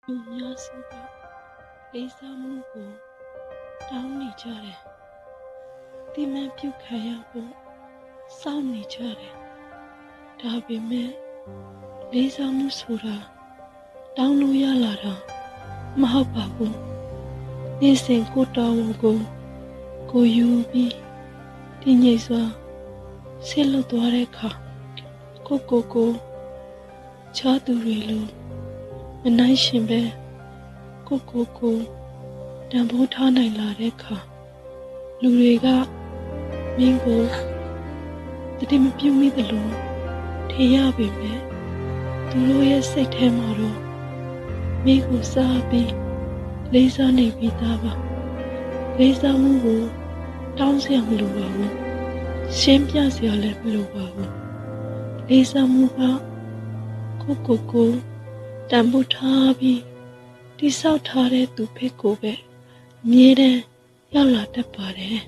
လူများစုကလေးစားမှုကိုတောင်းနေကြတယ်။တိမှန်ပြုခံရဖို့စောင့်နေကြတယ်။ဒါပေမဲ့လေးစားမှုဆိုတာတောင်းလို့ရလာတာမဟုတ်ပါဘူး။နေ့စဉ်ကိုတောင်းကိုယူပြီးဒီညိစွာဆက်လုပ်သွားတဲ့အခါကိုချားသူတွေလိုမနိုင်ရှင်ပဲကိုတန်ဖိုးထားနိုင်လာတဲ့အခါလူတွေကမင်းကိုတတိမပြုတ်မိသလိုထင်ရပေမဲ့သူတို့ရဲ့စိတ်ထဲမှာတော့မင်းကိုစားပြီးလေးစားနေပြီးသားပါလေးစားမှုကိုတောင်းစရာမလိုပါဘူးရှင်းပြစရာလည်းမလိုပါဘူးလေးစားမှုကကိုတန်ဖိုးထားပြီးတိဆောက်ထားတဲ့သူဖြစ်ကိုပဲအမြဲတမ်းရောက်လာတတ်ပါတယ်